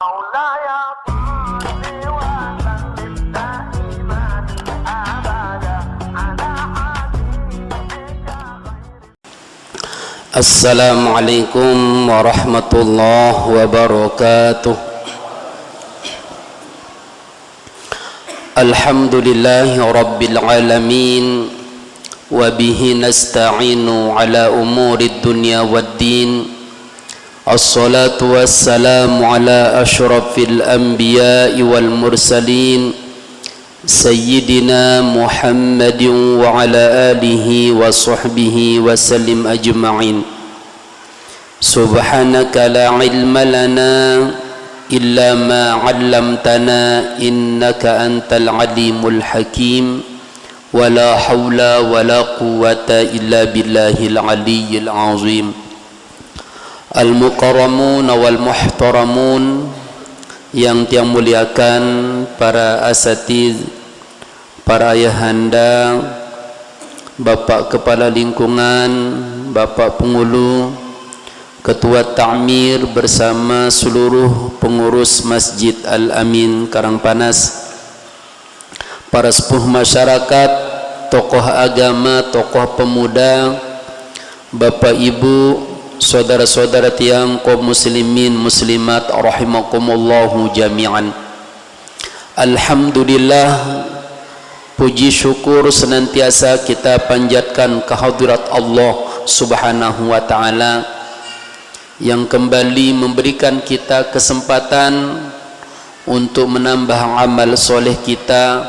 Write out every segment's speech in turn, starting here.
مولاي صل وسلم دائما ابدا على حبيبك السلام عليكم ورحمة الله وبركاته. الحمد لله رب العالمين وبه نستعين على أمور الدنيا والدين. الصلاة والسلام على أشرف الأنبياء والمرسلين سيدنا محمد وعلى آله وصحبه وسلم أجمعين. سبحانك لا علم لنا إلا ما علمتنا إنك أنت العليم الحكيم ولا حول ولا قوة إلا بالله العلي العظيم. Al-mukarramun wal-muhtaramun, yang Tiang muliakan para asatidz, para ayahanda, Bapak Kepala Lingkungan, Bapak Pengulu, Ketua Ta'mir bersama seluruh pengurus Masjid Al-Amin Karangpanas, para sepuh masyarakat, tokoh agama, tokoh pemuda, Bapak Ibu, saudara-saudara tiang kaum muslimin muslimat rahimakumullahu jami'an. Alhamdulillah, puji syukur senantiasa kita panjatkan kehadirat Allah Subhanahu wa taala yang kembali memberikan kita kesempatan untuk menambah amal soleh kita,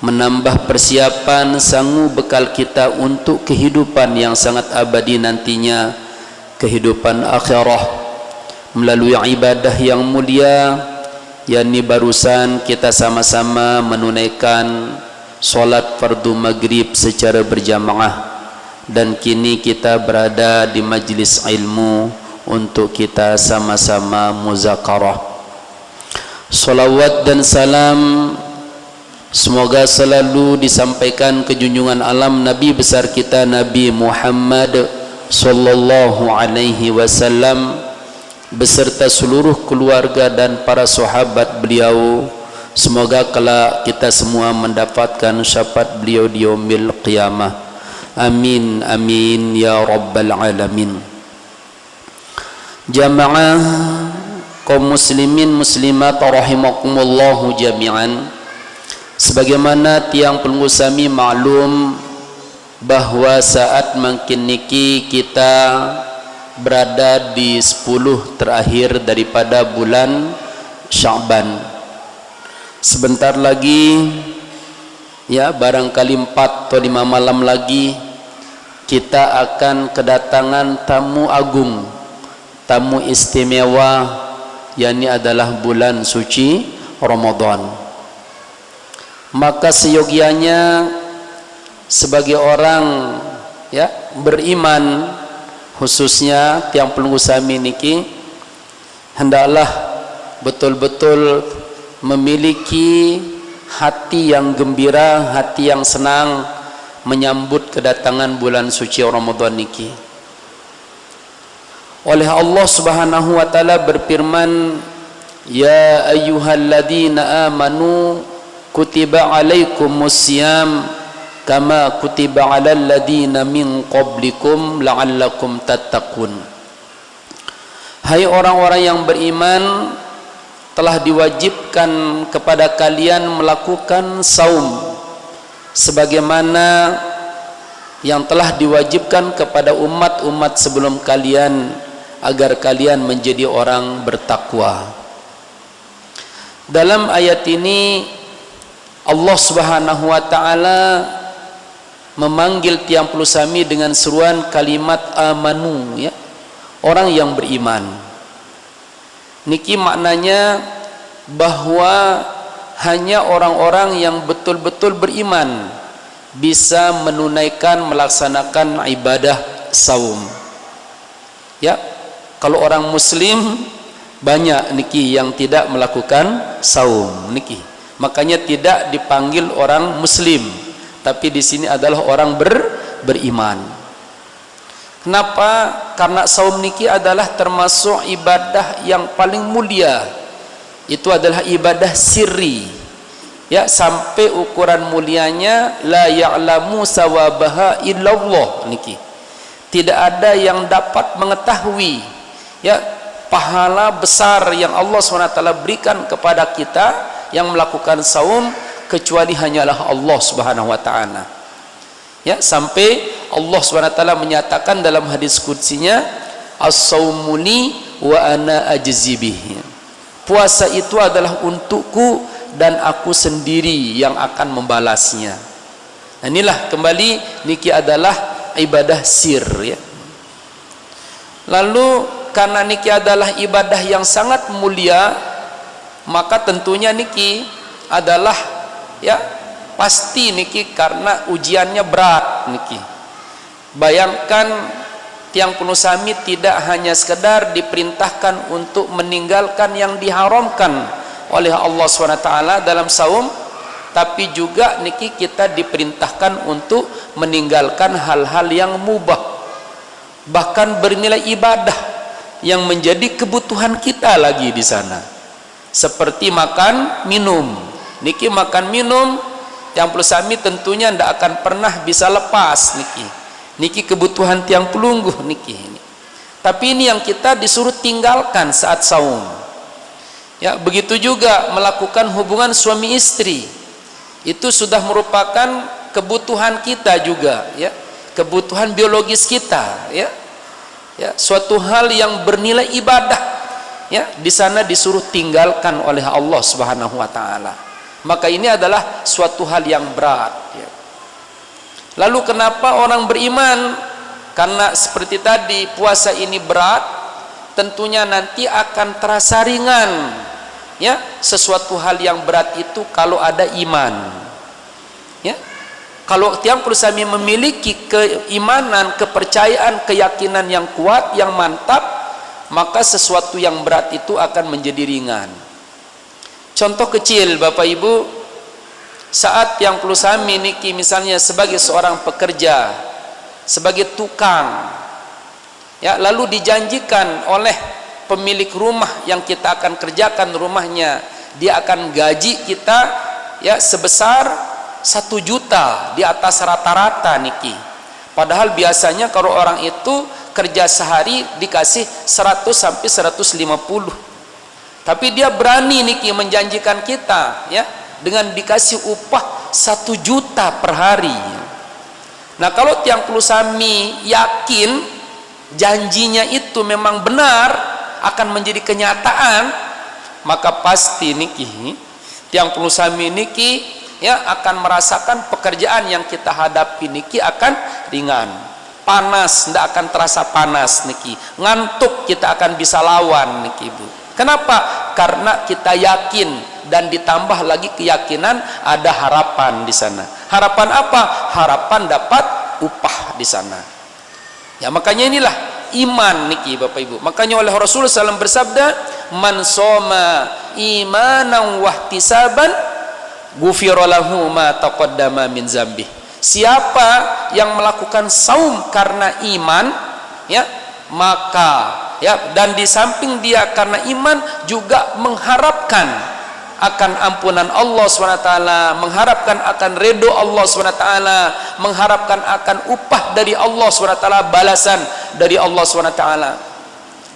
menambah persiapan sanggup bekal kita untuk kehidupan yang sangat abadi nantinya, kehidupan akhirah, melalui ibadah yang mulia, yakni barusan kita sama-sama menunaikan solat fardu maghrib secara berjamaah, dan kini kita berada di majlis ilmu untuk kita sama-sama muzakarah. Salawat dan salam semoga selalu disampaikan ke junjungan alam Nabi besar kita Nabi Muhammad sallallahu alaihi wasallam beserta seluruh keluarga dan para sahabat beliau. Semoga kelak kita semua mendapatkan syafaat beliau di yaumil qiyamah. Amin amin ya rabbal alamin. Jamaah kaum muslimin muslimat rahimakumullahu jami'an, sebagaimana tiang pengusami maklum bahwa saat makin niki kita berada di 10 terakhir daripada bulan Sya'ban. Sebentar lagi, ya barangkali 4 atau 5 malam lagi, kita akan kedatangan tamu agung, tamu istimewa, yakni adalah bulan suci Ramadan. Maka seyogianya sebagai orang ya beriman, khususnya tiang pelungusami niki, hendaklah betul-betul memiliki hati yang gembira, hati yang senang menyambut kedatangan bulan suci Ramadan niki. Oleh Allah Subhanahu wa taala berfirman, ya ayyuhalladzina amanu kutiba alaikumusiyam kama kutiba alal ladina min qablikum la'allakum tattaqun. Hai orang-orang yang beriman, telah diwajibkan kepada kalian melakukan saum sebagaimana yang telah diwajibkan kepada umat-umat sebelum kalian, agar kalian menjadi orang bertakwa. Dalam ayat ini Allah Subhanahu wa taala memanggil tiang pelusami dengan seruan kalimat amanu, ya, orang yang beriman. Niki maknanya bahwa hanya orang-orang yang betul-betul beriman bisa menunaikan, melaksanakan ibadah saum. Ya, kalau orang muslim banyak niki yang tidak melakukan saum niki. Makanya tidak dipanggil orang muslim, tapi di sini adalah orang beriman. Kenapa? Karena saum niki adalah termasuk ibadah yang paling mulia itu adalah ibadah sirri, ya, sampai ukuran mulianya la ya'lamu sawabaha illallah niki. Tidak ada yang dapat mengetahui, ya, pahala besar yang Allah SWT berikan kepada kita yang melakukan saum kecuali hanyalah Allah Subhanahu wa taala. Ya, sampai Allah SWT menyatakan dalam hadis qudsinya, as-saumuli wa ana ajzi bihi. Puasa itu adalah untukku dan aku sendiri yang akan membalasnya. Nah, inilah kembali niki adalah ibadah sir, ya. Lalu karena niki adalah ibadah yang sangat mulia, maka tentunya niki adalah, ya, pasti niki karena ujiannya berat niki. Bayangkan tiang penusami tidak hanya sekedar diperintahkan untuk meninggalkan yang diharamkan oleh Allah SWT dalam saum, tapi juga niki kita diperintahkan untuk meninggalkan hal-hal yang mubah, bahkan bernilai ibadah yang menjadi kebutuhan kita lagi di sana, seperti makan minum. Niki makan minum tiang pelusami tentunya tidak akan pernah bisa lepas niki kebutuhan tiang pelungguh niki. Tapi ini yang kita disuruh tinggalkan saat saum, ya. Begitu juga melakukan hubungan suami istri, itu sudah merupakan kebutuhan kita juga, ya, kebutuhan biologis kita, ya. Ya, suatu hal yang bernilai ibadah, ya, di sana disuruh tinggalkan oleh Allah Subhanahu wa taala. Maka ini adalah suatu hal yang berat, ya. Lalu kenapa orang beriman? Karena seperti tadi puasa ini berat, tentunya nanti akan terasa ringan, ya, sesuatu hal yang berat itu kalau ada iman, ya. Kalau tiang penusami memiliki keimanan, kepercayaan, keyakinan yang kuat, yang mantap, maka sesuatu yang berat itu akan menjadi ringan. Contoh kecil Bapak Ibu, saat tiang penusami niki misalnya sebagai seorang pekerja, sebagai tukang, ya, lalu dijanjikan oleh pemilik rumah yang kita akan kerjakan rumahnya, dia akan gaji kita, ya, sebesar 1 juta di atas rata-rata niki. Padahal biasanya kalau orang itu kerja sehari dikasih 100 sampai 150. Tapi dia berani niki menjanjikan kita, ya, dengan dikasih upah 1 juta per hari. Nah, kalau tiang penusami yakin janjinya itu memang benar akan menjadi kenyataan, maka pasti niki tiang penusami niki, ya, akan merasakan pekerjaan yang kita hadapi niki akan ringan. Panas tidak akan terasa panas niki, ngantuk kita akan bisa lawan niki, Bu. Kenapa? Karena kita yakin dan ditambah lagi keyakinan ada harapan di sana. Harapan apa? Harapan dapat upah di sana. Ya, makanya inilah iman niki Bapak Ibu. Makanya oleh Rasulullah SAW bersabda, man soma imanan wahtisaban ghufira lahu ma taqaddama min dzambih. Siapa yang melakukan saum karena iman, ya, maka, ya, dan di samping dia karena iman juga mengharapkan akan ampunan Allah SWT, mengharapkan akan ridho Allah SWT, mengharapkan akan upah dari Allah SWT, balasan dari Allah SWT,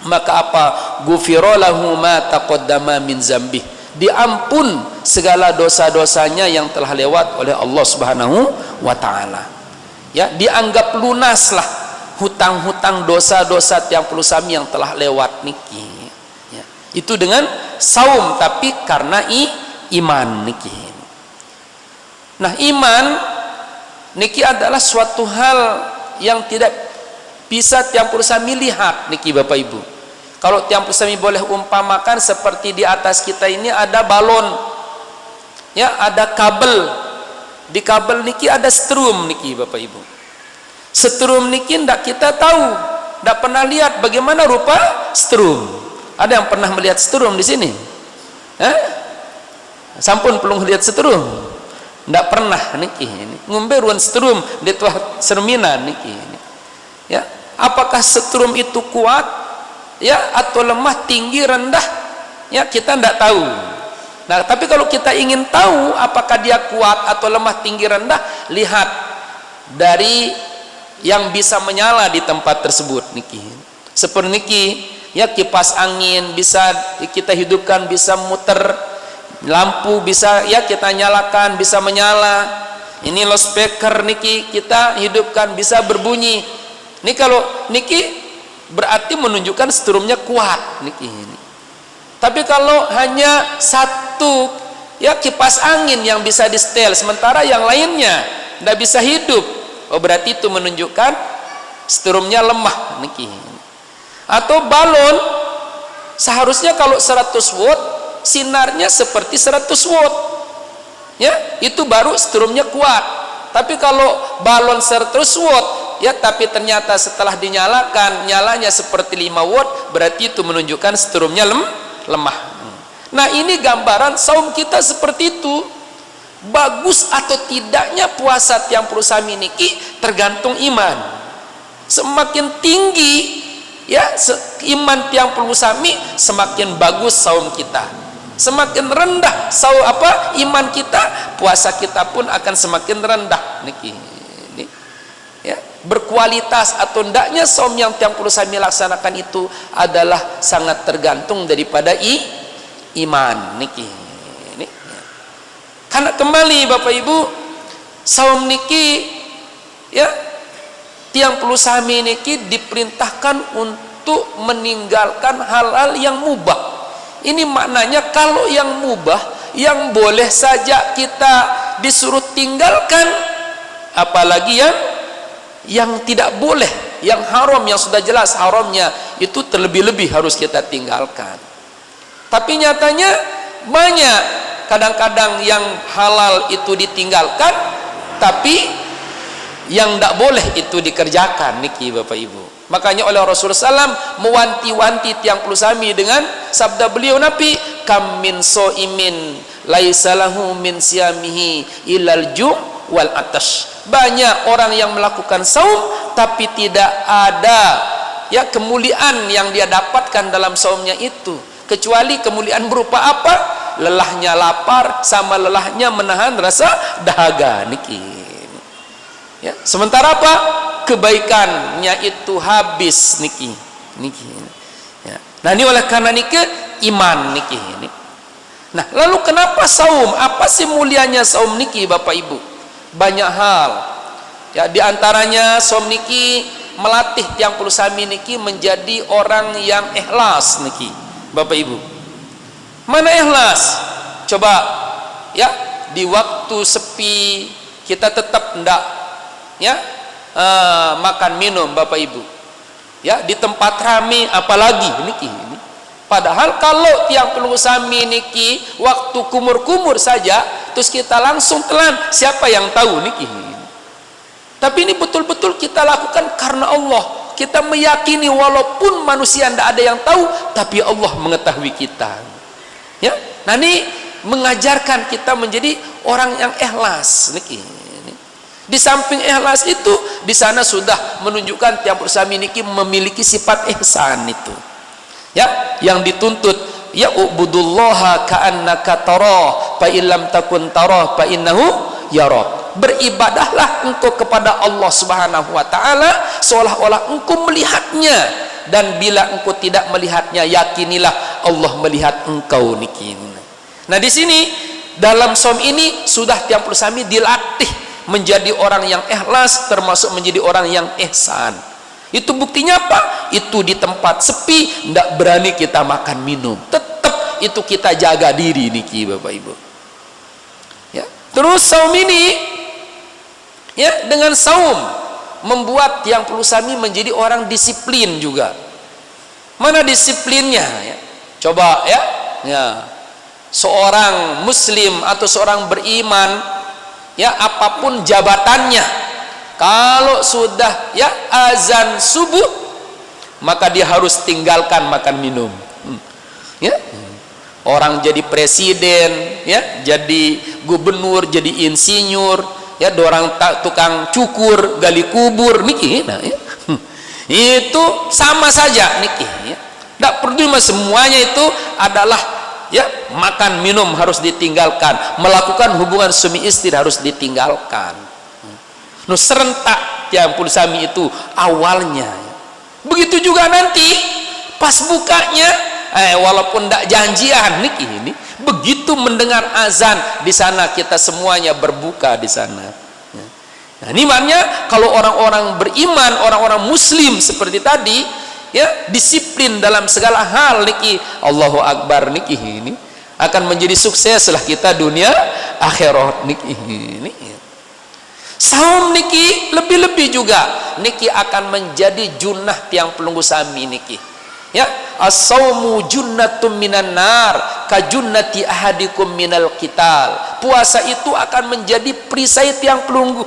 maka apa? Ghufira lahu ma taqaddama min dzambih, diampun segala dosa-dosanya yang telah lewat oleh Allah Subhanahu wa taala. Ya, dianggap lunaslah hutang-hutang dosa-dosa tiang penusami yang telah lewat niki. Ya, itu dengan saum tapi karena iman niki. Nah, iman niki adalah suatu hal yang tidak bisa tiang penusami lihat niki Bapak Ibu. Kalau tiang penusami boleh umpamakan seperti di atas kita ini ada balon, ya, ada kabel. Di kabel niki ada strum niki Bapak Ibu. Strum niki ndak kita tahu, ndak pernah lihat bagaimana rupa strum. Ada yang pernah melihat strum di sini? Sampun pelung lihat strum? Ndak pernah niki. Ngombe ruan strum di tuah sermina niki. Ya, apakah strum itu kuat, ya, atau lemah, tinggi, rendah, ya kita tidak tahu. Nah, tapi kalau kita ingin tahu apakah dia kuat atau lemah, tinggi, rendah, lihat dari yang bisa menyala di tempat tersebut niki. Seperti niki, ya kipas angin bisa kita hidupkan, bisa muter, lampu bisa ya kita nyalakan, bisa menyala. Ini loudspeaker niki kita hidupkan, bisa berbunyi. Ini kalau niki berarti menunjukkan strumnya kuat niki. Tapi kalau hanya satu ya kipas angin yang bisa di setel, sementara yang lainnya tidak bisa hidup, oh berarti itu menunjukkan strumnya lemah niki. Atau balon seharusnya kalau 100 watt sinarnya seperti 100 watt, ya itu baru strumnya kuat. Tapi kalau balon 100 watt ya tapi ternyata setelah dinyalakan nyalanya seperti 5 watt, berarti itu menunjukkan strumnya lemah. Nah, ini gambaran saum kita seperti itu. Bagus atau tidaknya puasa tiang puluh sami niki tergantung iman. Semakin tinggi ya iman tiang puluh sami, semakin bagus saum kita. Semakin rendah iman kita, puasa kita pun akan semakin rendah niki. Ya, berkualitas atau ndaknya saum yang tiang puluh sami laksanakan itu adalah sangat tergantung daripada iman niki. Ini karena kembali Bapak Ibu, saum niki ya tiang puluh sami niki diperintahkan untuk meninggalkan hal-hal yang mubah. Ini maknanya kalau yang mubah, yang boleh saja kita disuruh tinggalkan, apalagi yang tidak boleh, yang haram, yang sudah jelas haramnya, itu terlebih-lebih harus kita tinggalkan. Tapi nyatanya banyak kadang-kadang yang halal itu ditinggalkan, tapi yang tidak boleh itu dikerjakan niki Bapak Ibu. Makanya oleh Rasulullah SAW mewanti-wanti tiang puluh sami dengan sabda beliau Nabi, kam min so'imin laisa lahu min siyamihi ilal ju' wal atash. Banyak orang yang melakukan saum tapi tidak ada ya kemuliaan yang dia dapatkan dalam saumnya itu, kecuali kemuliaan berupa apa? Lelahnya lapar sama lelahnya menahan rasa dahaga niki. Ya, sementara apa? Kebaikannya itu habis niki. Ya. Nah, ini oleh karena niki iman niki. Nah, lalu kenapa saum? Apa sih mulianya saum niki Bapak Ibu? Banyak hal. Ya, diantaranya saum niki melatih tiang puluh sami niki menjadi orang yang ikhlas niki Bapak Ibu. Mana ikhlas? Coba ya di waktu sepi kita tetap ndak ya makan minum Bapak Ibu. Ya di tempat ramai apalagi niki. Padahal kalau tiang puluh sami niki waktu kumur-kumur saja terus kita langsung telan, siapa yang tahu niki? Tapi ini betul-betul kita lakukan karena Allah. Kita meyakini walaupun manusia tidak ada yang tahu, tapi Allah mengetahui kita. Ya, nah ini mengajarkan kita menjadi orang yang ikhlas niki. Di samping ikhlas itu, di sana sudah menunjukkan tiang puluh sami niki memiliki sifat ihsan itu. Ya, yang dituntut ya ubudullaha ka'annaka tarah fa illam takun tarah fa innahu yarak. Beribadahlah engkau kepada Allah Subhanahu wa taala seolah-olah engkau melihatnya, dan bila engkau tidak melihatnya yakinilah Allah melihat engkau niki. Nah, di sini dalam saum ini sudah tiang puluh sami dilatih menjadi orang yang ikhlas, termasuk menjadi orang yang ihsan. Itu buktinya apa? Itu di tempat sepi tidak berani kita makan minum, tetap itu kita jaga diri niki Bapak Ibu. Ya, terus saum ini ya dengan saum membuat tiang puluh sami menjadi orang disiplin juga. Mana disiplinnya ya? Coba ya, seorang muslim atau seorang beriman ya apapun jabatannya, kalau sudah ya azan subuh maka dia harus tinggalkan makan minum. Ya, orang jadi presiden ya, jadi gubernur, jadi insinyur ya, orang tukang cukur, gali kubur niki. Nah, ya. Itu sama saja niki ya. Tidak perlu semuanya itu adalah ya makan minum harus ditinggalkan, melakukan hubungan suami istri harus ditinggalkan. Nu serentak tiang puluh sami itu awalnya. Begitu juga nanti pas bukanya, walaupun tidak janjian niki ini, begitu mendengar azan di sana kita semuanya berbuka di sana. Nah, ini maknanya kalau orang-orang beriman, orang-orang muslim seperti tadi, ya disiplin dalam segala hal niki, Allahu Akbar niki ini akan menjadi sukses lah kita dunia akhirat niki ini. Saum niki lebih-lebih juga niki akan menjadi junnah tiang pelunggu sami niki. Ya, as-saumu junnatun minan nar ka junnati ahadikum minal qital. Puasa itu akan menjadi perisai tiang pelunggu,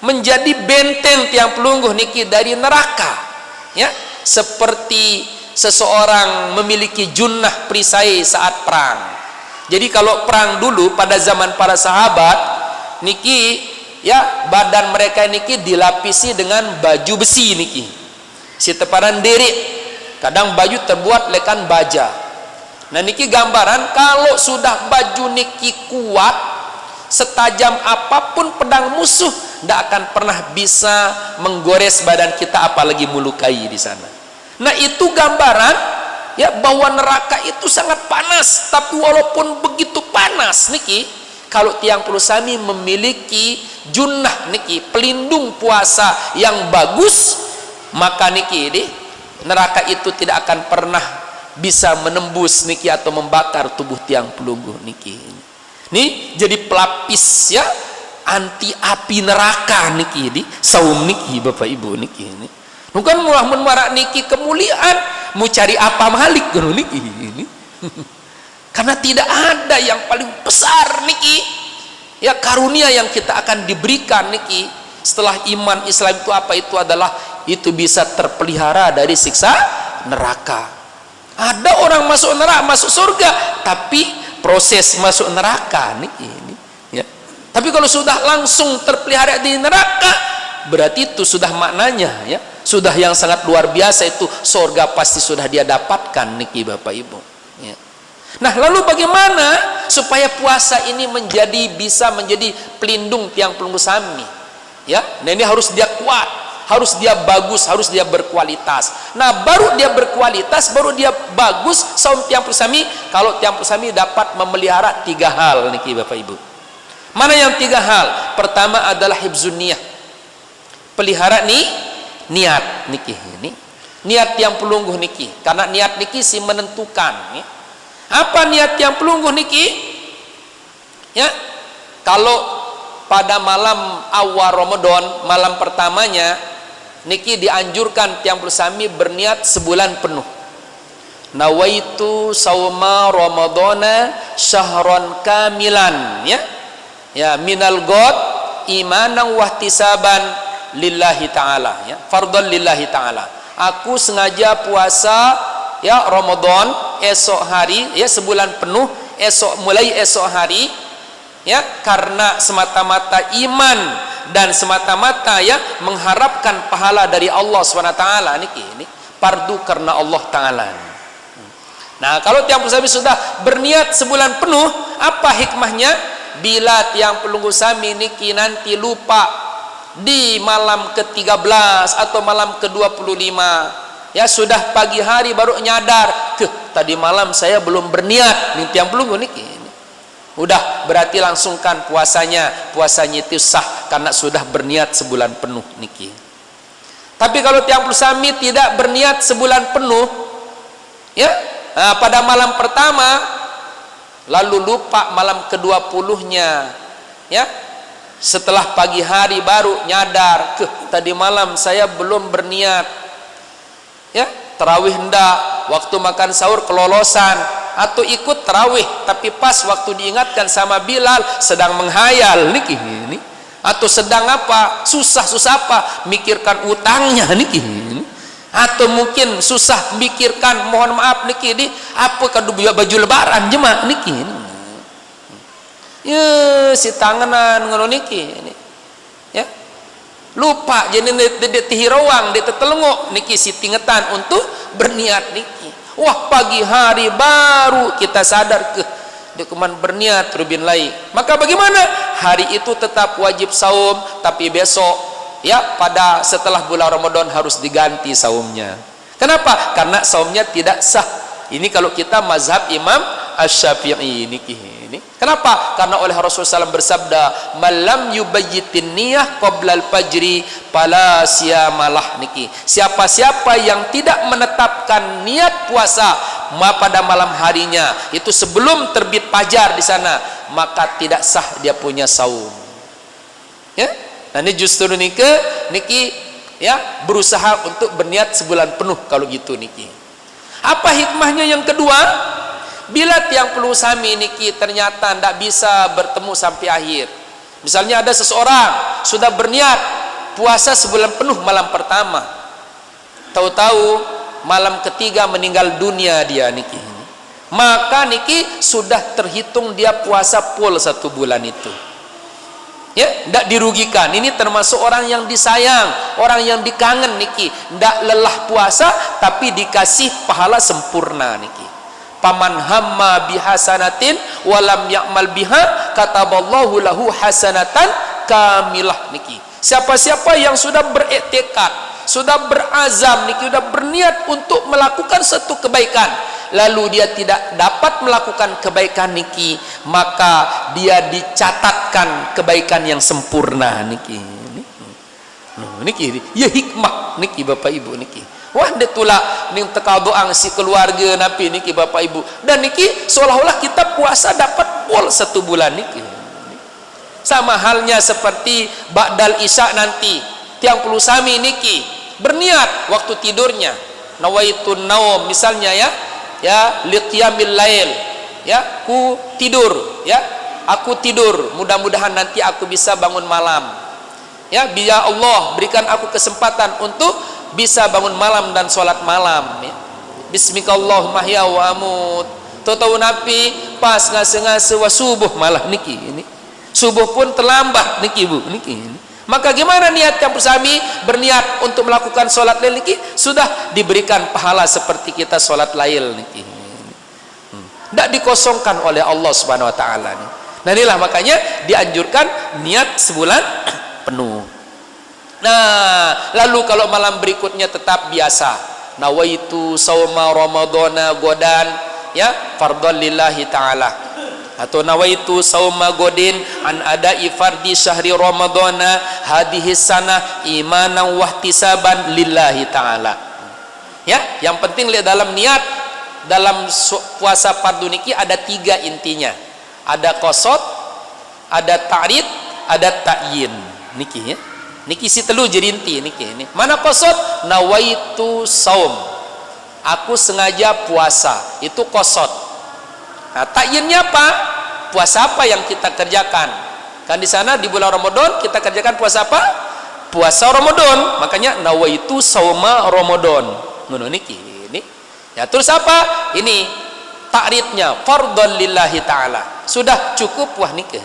menjadi benteng tiang pelunggu niki dari neraka. Ya, seperti seseorang memiliki junnah perisai saat perang. Jadi kalau perang dulu pada zaman para sahabat niki, ya badan mereka niki dilapisi dengan baju besi niki, si teparan diri, kadang baju terbuat lekan baja. Nah niki gambaran kalau sudah baju niki kuat, setajam apapun pedang musuh tidak akan pernah bisa menggores badan kita, apalagi melukai di sana. Nah itu gambaran ya bahwa neraka itu sangat panas. Tapi walaupun begitu panas niki, kalau tiang puluh sami memiliki junnah niki, pelindung puasa yang bagus, maka niki ini neraka itu tidak akan pernah bisa menembus niki atau membakar tubuh tiang pelunggu niki. Ini jadi pelapis ya anti api neraka niki di saum niki Bapak Ibu niki ini. Bukan murah menwarak niki kemuliaan, mau cari apa malik guru niki ini. Karena tidak ada yang paling besar niki ya karunia yang kita akan diberikan niki setelah iman Islam itu apa, itu adalah itu bisa terpelihara dari siksa neraka. Ada orang masuk neraka, masuk surga, tapi proses masuk neraka niki ini ya. Tapi kalau sudah langsung terpelihara di neraka, berarti itu sudah maknanya ya, sudah yang sangat luar biasa, itu surga pasti sudah dia dapatkan niki Bapak Ibu ya. Nah lalu bagaimana supaya puasa ini bisa menjadi pelindung tiang pelunggu sami ya? Nah ini harus dia kuat, harus dia bagus, harus dia berkualitas. Nah baru dia berkualitas, baru dia bagus saum tiang pelunggu sami kalau tiang pelunggu sami dapat memelihara 3 hal niki Bapak Ibu. Mana yang 3 hal? Pertama adalah hifzun niyah, pelihara niat niki ini, niat tiang pelunggu niki, karena niat niki si menentukan ya. Apa niat tiang pelunggu niki ya? Kalau pada malam awal Ramadan, malam pertamanya niki dianjurkan tiang pelunggu sami berniat sebulan penuh. Nawaitu sauma ramadana syahron kamilan ya. Ya minal god imanan wahtisaban lillahi ta'ala ya, fardhan lillahi ta'ala. Aku sengaja puasa ya Ramadan esok hari ya, sebulan penuh mulai esok hari ya, karena semata-mata iman dan semata-mata ya mengharapkan pahala dari Allah SWT ini fardu karena Allah Ta'ala. Nah kalau tiang pelunggu sami sudah berniat sebulan penuh, apa hikmahnya? Bila tiang pelunggu sami niki nanti lupa di malam ke-13 atau malam ke-25 ya, sudah pagi hari baru nyadar, tadi malam saya belum berniat nih tiang pelunggu niki ini. Udah berarti langsungkan puasanya itu sah karena sudah berniat sebulan penuh niki. Tapi kalau tiang pelunggu sami tidak berniat sebulan penuh ya, pada malam pertama lalu lupa malam ke-20-nya ya, setelah pagi hari baru nyadar, tadi malam saya belum berniat ya, tarawih hendak, waktu makan sahur kelolosan, atau ikut tarawih tapi pas waktu diingatkan sama Bilal sedang menghayal niki ini, atau sedang apa susah apa mikirkan utangnya niki ini, atau mungkin susah mikirkan mohon maaf niki di apa kadu baju lebaran jemaah niki ini. Ya si tanganan ngono niki ini ya, lupa jadi di hirawang di tetelengok niki si tingetan untuk berniat niki. Wah, pagi hari baru kita sadar dokuman berniat rubin lai. Maka bagaimana? Hari itu tetap wajib saum, tapi besok ya pada setelah bulan Ramadan harus diganti saumnya. Kenapa? Karena saumnya tidak sah. Ini kalau kita mazhab Imam Asy-Syafi'i ini. Kenapa? Karena oleh Rasulullah SAW bersabda, "Malam yubayyitin niyah qoblal fajri fala siyamalah." Niki. Siapa-siapa yang tidak menetapkan niat puasa pada malam harinya, itu sebelum terbit fajar di sana, maka tidak sah dia punya saum. Ya? Nah, ini justru niki ya berusaha untuk berniat sebulan penuh kalau gitu niki. Apa hikmahnya yang kedua? Bila tiang perlu sami niki ternyata tidak bisa bertemu sampai akhir. Misalnya ada seseorang sudah berniat puasa sebulan penuh malam pertama, tahu-tahu malam ketiga meninggal dunia dia niki, maka niki sudah terhitung dia puasa full 1 bulan itu. Ya, tidak dirugikan. Ini termasuk orang yang disayang, orang yang dikangen niki, tidak lelah puasa tapi dikasih pahala sempurna niki. Paman hamma bihasanatin walam ya'mal biha kataballahu lahu hasanatan kamilah niki. Siapa-siapa yang sudah beriktikad, sudah berazam niki, sudah berniat untuk melakukan satu kebaikan, lalu dia tidak dapat melakukan kebaikan niki, maka dia dicatatkan kebaikan yang sempurna niki. Niki ya hikmah niki Bapak Ibu niki. Wah, detula ning teka doang si keluarga napi niki Bapak Ibu. Dan niki seolah-olah kita puasa dapat full 1 bulan niki. Sama halnya seperti ba'dal isya nanti, tiang perlu sami niki berniat waktu tidurnya, nawaitun naum misalnya ya liqiyamil lail, ya ku tidur, ya aku tidur, mudah-mudahan nanti aku bisa bangun malam, ya biar Allah berikan aku kesempatan untuk bisa bangun malam dan sholat malam, ya. Bismikallahumma ya wa amut. Tahu napi pas ngase-ngase wa subuh malah niki ini. Subuh pun terlambat niki Bu niki. Maka gimana niat yang bersami berniat untuk melakukan sholat lail niki, sudah diberikan pahala seperti kita sholat lail niki. Tidak dikosongkan oleh Allah Subhanahu Wa Taala. Nah, inilah makanya dianjurkan niat sebulan penuh. Nah, lalu kalau malam berikutnya tetap biasa, nawaitu sauma ramadhana godan, ya fardhon lillahi ta'ala, atau nawaitu sauma godin an ada'i fardi syahri ramadhana hadhihi sanah imanan wahtisaban lillahi ta'ala. Ya, yang penting lihat dalam niat dalam puasa fardu niki ada 3 intinya. Ada qasad, ada ta'rid, ada ta'yin niki ya. Niki si telu jadi inti niki ini. Mana qasad? Nawaitu saum. Aku sengaja puasa. Itu qasad. Nah, takyinnya apa? Puasa apa yang kita kerjakan? Kan di sana di bulan Ramadan kita kerjakan puasa apa? Puasa Ramadan. Makanya nawaitu sauma Ramadan. Ngono niki ini. Ya, terus apa? Ini ta'ridnya fardhon lillahi ta'ala. Sudah cukup wah niki.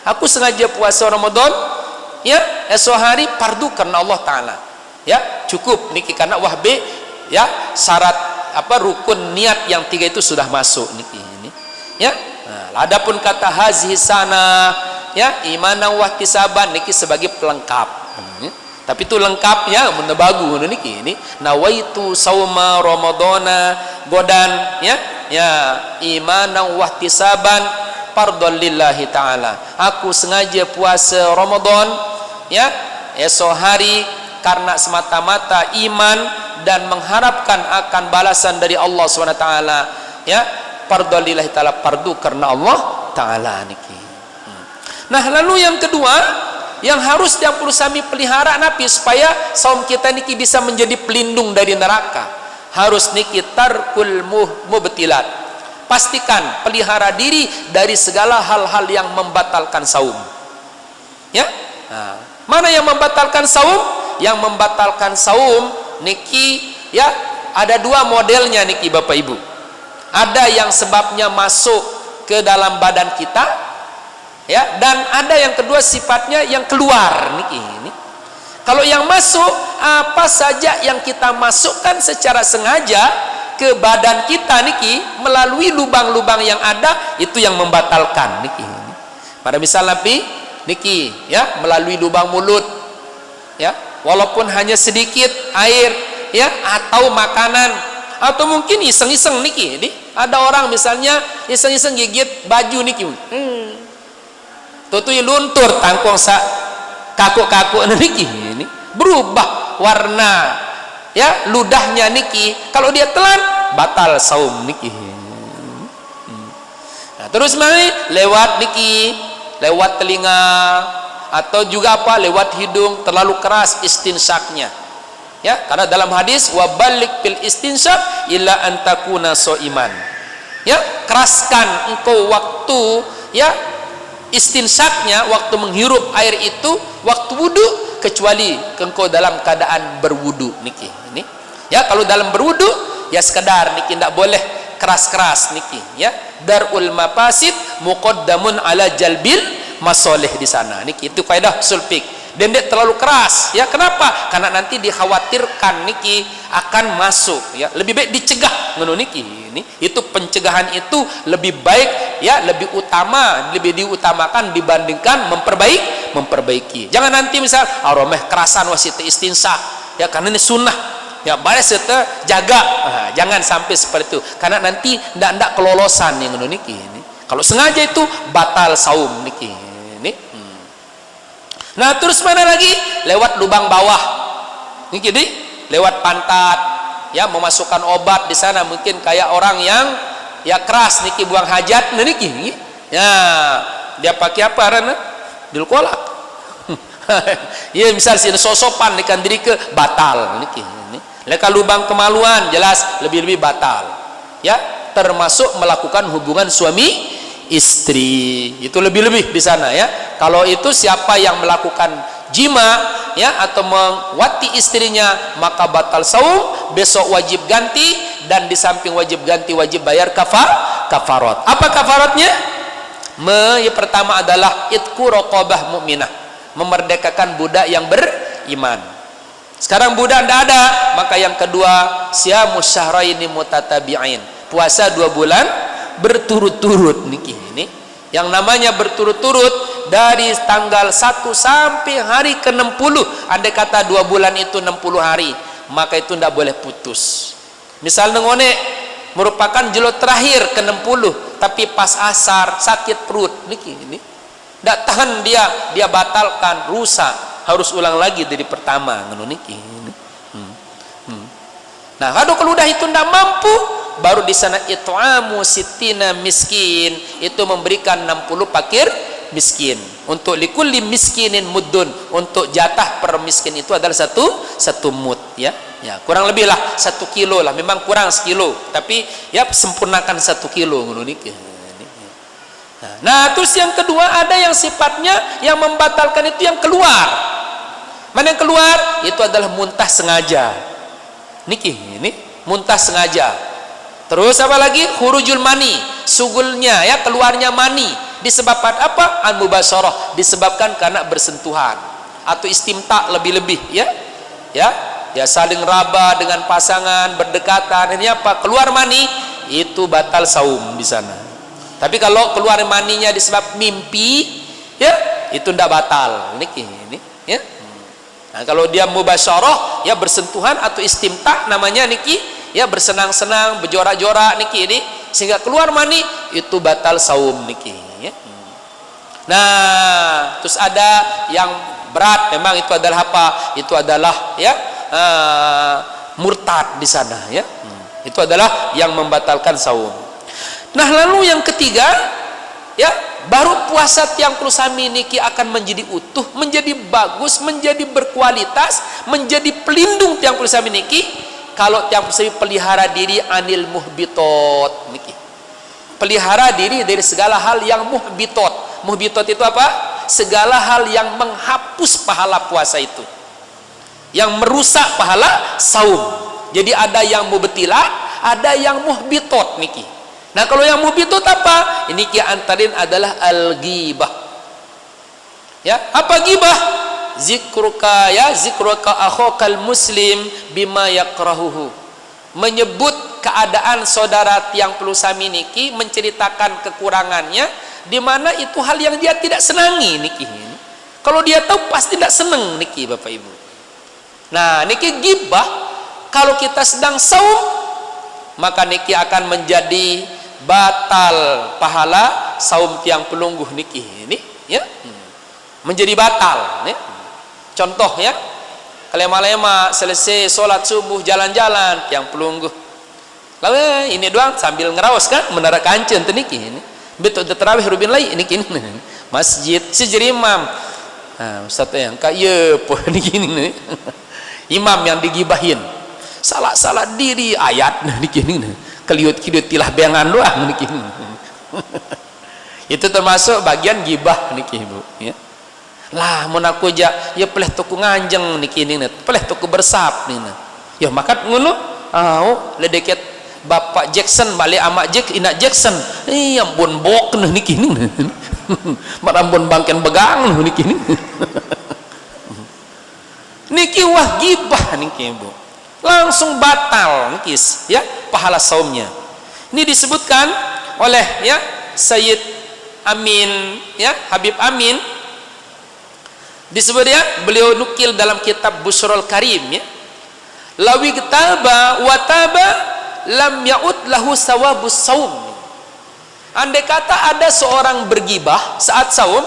Aku sengaja puasa Ramadan, ya esok hari fardu karena Allah Ta'ala, ya cukup niki karena wahbe ya syarat apa rukun niat yang 3 itu sudah masuk niki ini ya. Nah, adapun kata hazihi sana ya imanan wahtisaban niki sebagai pelengkap, tapi itu lengkapnya menebagu niki ini nawaitu sauma ramadhana godan ya imanan wahtisaban fardhon lillahi ta'ala. Aku sengaja puasa Ramadan ya esok hari karena semata-mata iman dan mengharapkan akan balasan dari Allah SWT, ya fardhon lillahi ta'ala, fardu karena Allah Ta'ala niki. Nah, lalu yang kedua yang harus yang perlu kami pelihara napi supaya saum kita niki bisa menjadi pelindung dari neraka, harus niki tarkul mubtilat. Pastikan pelihara diri dari segala hal-hal yang membatalkan saum. Ya, nah, mana yang membatalkan saum? Yang membatalkan saum niki ya ada 2 modelnya niki Bapak Ibu. Ada yang sebabnya masuk ke dalam badan kita, ya, dan ada yang kedua sifatnya yang keluar niki ini. Kalau yang masuk, apa saja yang kita masukkan secara sengaja ke badan kita niki melalui lubang-lubang yang ada, itu yang membatalkan niki. Pada misal Nabi niki ya melalui lubang mulut ya, walaupun hanya sedikit air ya atau makanan, atau mungkin iseng-iseng niki. Ada orang misalnya iseng-iseng gigit baju niki. Tutui luntur tangkong sa kakuk-kakuk niki ini berubah warna ya ludahnya niki. Kalau dia telan batal saum niki. Nah, terus mari lewat niki, lewat telinga atau juga apa lewat hidung terlalu keras istinsaknya ya, karena dalam hadis wabalik fil istinsak illa antakuna soiman ya, keraskan engkau waktu ya istinsaknya, waktu menghirup air itu waktu wudu, kecuali engkau dalam keadaan berwudu niki. Ini ya, kalau dalam berwudu ya sekedar niki, tidak boleh keras-keras niki ya. Darul mafasid muqaddamun ala jalbil masoleh di sana niki, itu kaidah usul fiqh. Dan dia terlalu keras ya, kenapa? Karena nanti dikhawatirkan niki akan masuk ya, lebih baik dicegah ngono niki. Ini itu pencegahan itu lebih baik ya, lebih utama, lebih diutamakan dibandingkan memperbaiki. Jangan nanti misal aromeh kerasan wasita istinsa ya, karena ini sunnah ya, baris serta jaga. Jangan sampai seperti itu, karena nanti ndak kelolosan yang ngono niki. Ini kalau sengaja itu batal saum niki. Nah, terus mana lagi? Lewat lubang bawah. Niki lewat pantat ya, memasukkan obat di sana, mungkin kayak orang yang ya keras niki buang hajat niki. Ya, dia pakai apa rana? Dilkolak. Ya, misal sini sosopan ikan diri ke batal niki. Leka lubang kemaluan jelas lebih-lebih batal. Ya, termasuk melakukan hubungan suami istri, itu lebih-lebih di sana ya. Kalau itu siapa yang melakukan jima ya atau mewati istrinya, maka batal saum, besok wajib ganti, dan di samping wajib ganti wajib bayar kafarat. Apa kafaratnya? Yang pertama adalah itqu raqabah mukminah, memerdekakan budak yang beriman. Sekarang budak tidak ada, maka yang kedua siyamus syahraini mutatabi'ain, puasa 2 bulan berturut-turut niki. Ini yang namanya berturut-turut dari tanggal 1 sampai hari ke-60. Andai kata 2 bulan itu 60 hari, maka itu tidak boleh putus. Misal ngone merupakan jelo terakhir ke-60, tapi pas asar sakit perut niki, ini tidak tahan, dia batalkan, rusak, harus ulang lagi dari pertama ngono niki. Nah, kalau udah itu tidak mampu, baru di sana it'amu sittina miskin, itu memberikan 60 fakir miskin. Untuk likulli miskinin muddun, untuk jatah per miskin itu adalah satu mud ya. Ya, kurang lebih lah 1 kilo lah, memang kurang 1 kilo, tapi ya sempurnakan 1 kilo ngono niki. Nah, terus yang kedua ada yang sifatnya yang membatalkan itu yang keluar. Mana yang keluar? Itu adalah muntah sengaja. Niki, ini muntah sengaja. Terus apa lagi? Khurujul mani, sugulnya ya, keluarnya mani. Disebabkan apa? Al-mubasyarah, disebabkan karena bersentuhan atau istimta lebih-lebih ya. Ya saling raba dengan pasangan, berdekatan. Ini apa? Keluar mani, itu batal saum di sana. Tapi kalau keluar maninya disebab mimpi ya, itu tidak batal. Niki, ini ya. Nah, kalau dia mubasyarah ya, bersentuhan atau istimta namanya niki ya, bersenang-senang, berjorak-jorak niki ini, sehingga keluar mani, itu batal saum niki ya. Nah, terus ada yang berat, memang itu adalah apa? Itu adalah ya murtad di sana ya. Itu adalah yang membatalkan saum. Nah, lalu yang ketiga ya, baru puasa tiang kursami niki akan menjadi utuh, menjadi bagus, menjadi berkualitas, menjadi pelindung tiang kursami niki kalau tiang kursami pelihara diri anil muhbitot niki. Pelihara diri dari segala hal yang muhbitot. Muhbitot itu apa? Segala hal yang menghapus pahala puasa itu, yang merusak pahala saum. Jadi ada yang mubtilat, ada yang muhbitot niki. Nah, kalau yang muhbitot apa? Ini antarin adalah al-ghibah. Ya, apa ghibah? Zikruka akhokal muslim bima yakrahuhu. Menyebut keadaan saudara tiang perlu sami niki menceritakan kekurangannya, di mana itu hal yang dia tidak senangi niki. Kalau dia tahu pasti tidak senang niki Bapak Ibu. Nah, niki gibah kalau kita sedang saum, maka niki akan menjadi batal pahala saum tiang pelungguh niki ini ya. Menjadi batal ya. Contoh ya, kelema-lema selesai sholat subuh jalan-jalan tiang pelungguh. Lalu ini doang sambil ngerawas kan menara kancen teniki ini. Betul terawih rubin lai ini kini masjid sejeri imam. Nah, ustaz yang kaya po niki ini. Imam yang digibahin. Salah diri ayat niki ini. Keliut-keliut tilah bengan doang niki. Itu termasuk bagian gibah niki Ibu ya. Lah mun aku ja ya peleh tuku nganjeng niki ini, peleh tuku bersap nih. Ya makat ngono. Ledeket Bapak Jackson balik amak Jack ina Jackson. Ampun bok niki ini. Marambun bangken begang niki ini. Niki wah gibah niki Ibu. Langsung batal niki ya pahala saumnya. Ini disebutkan oleh ya Sayyid Amin ya Habib Amin, disebut ya, beliau nukil dalam kitab Busrul Karim ya, lawi taba wa taba lam yaud lahu sawabus saum. Andai kata ada seorang bergibah saat saum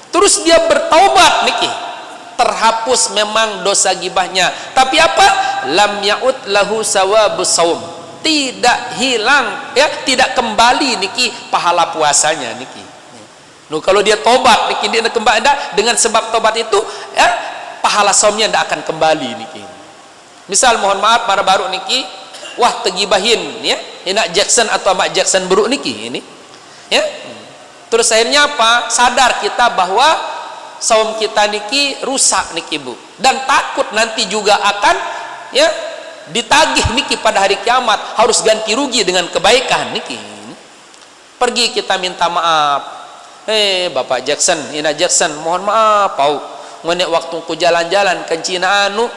terus dia bertaubat niki, terhapus memang dosa gibahnya, tapi apa? Lam yaud lahu sawabus saum, tidak hilang ya, tidak kembali niki pahala puasanya niki. Kalau dia tobat niki dia kembali dengan sebab tobat itu ya, pahala saumnya tidak akan kembali niki. Misal mohon maaf baru niki wah tegibahin ya Ina Jackson atau Mak Jackson buruk niki ini ya. Terus akhirnya apa? Sadar kita bahwa saum kita niki rusak niki Bu, dan takut nanti juga akan ya ditagih niki pada hari kiamat, harus ganti rugi dengan kebaikan niki. Pergi kita minta maaf. Bapak Jackson, Ina Jackson, mohon maaf pau ngonek waktu ku jalan-jalan ke Cina anu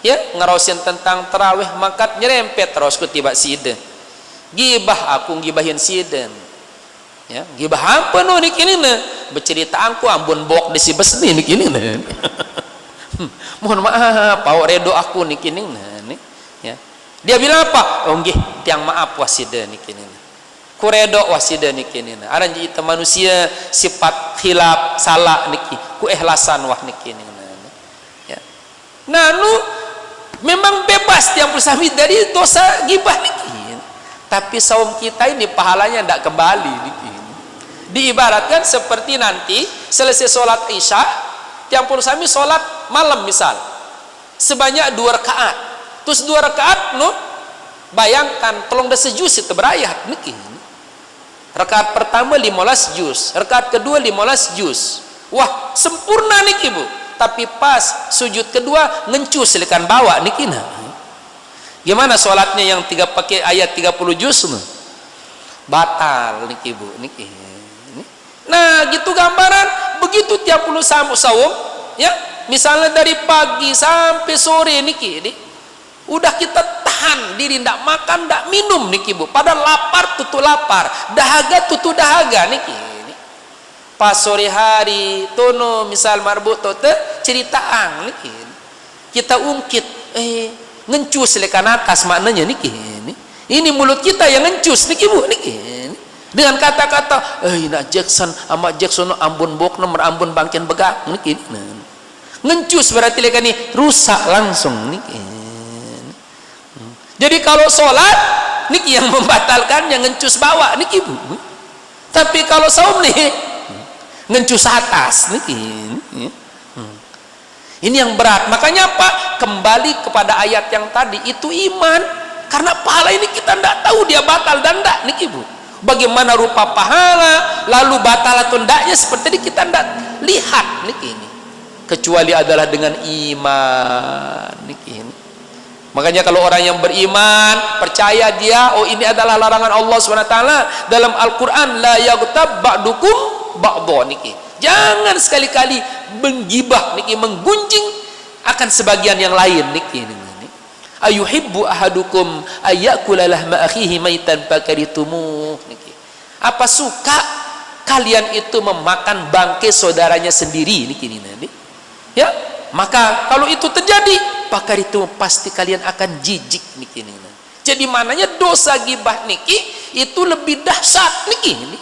ya ngerosin tentang tarawih makat nyerempet terus ku tiba siden. Gibah aku gibahin siden. Ya, gibah apa no niki ini bercerita aku ambon bok di si besni niki ini. Mohon maaf pau redo aku niki ini ya. Dia bilang apa? Oh nggih, tiang maaf wasida niki ini. Kuredo wasida niki ini. Aran kita manusia sifat khilaf salah niki, ku ikhlasan wah niki ini. Ya. Nah, nu memang bebas tiang bersami dari dosa gibah niki. Tapi saum kita ini pahalanya tidak kembali niki. Diibaratkan seperti nanti selesai sholat isya, tiang bersami sholat malam misal sebanyak 2 rakaat. Terus 2 rakaat nu bayangkan tolong dah sejus itu berayat niki. Rakaat pertama 15 juz, rakaat kedua 15 juz. Wah, sempurna niki Bu. Tapi pas sujud kedua ngencus lekan bawa niki nah. Gimana sholatnya yang pakai ayat 30 juz nah? Batal niki Bu niki. Nah, gitu gambaran begitu tiap puluh saum ya. Misalnya dari pagi sampai sore niki udah kita tahan diri ndak makan ndak minum niki Bu, padahal lapar tutu lapar, dahaga tutu dahaga niki. Pas sore hari tono misal marbut tote ceritaang niki kita ungkit ngencus lekan atas maknanya niki. Ini mulut kita yang ngencus niki Bu niki dengan kata-kata Ina Jackson ama Jackson ambon bok nomor ambon bangken begak niki. Ngencus berarti lekan ini rusak langsung niki. Jadi kalau sholat niki yang membatalkan yang ngencus bawah niki Bu. Tapi kalau saum nih ngencus atas niki. Ini yang berat. Makanya apa? Kembali kepada ayat yang tadi itu iman. Karena pahala ini kita tidak tahu dia batal dan tidak niki Bu. Bagaimana rupa pahala lalu batal atau tidaknya seperti ini kita tidak lihat niki ini. Kecuali adalah dengan iman niki ini. Makanya kalau orang yang beriman percaya dia, oh ini adalah larangan Allah SWT dalam Al-Quran, la yaghtab ba'dukum ba'dha niki. Jangan sekali-kali menggibah niki, menggunjing akan sebagian yang lain niki. ayuhibbu ahadukum ayyakula lahma akhihi maitan fakaritumu niki. Apa suka kalian itu memakan bangkai saudaranya sendiri niki nih. Ya, maka kalau itu terjadi, fakaritum pasti kalian akan jijik niki nih. Jadi mananya dosa gibah niki itu lebih dahsyat niki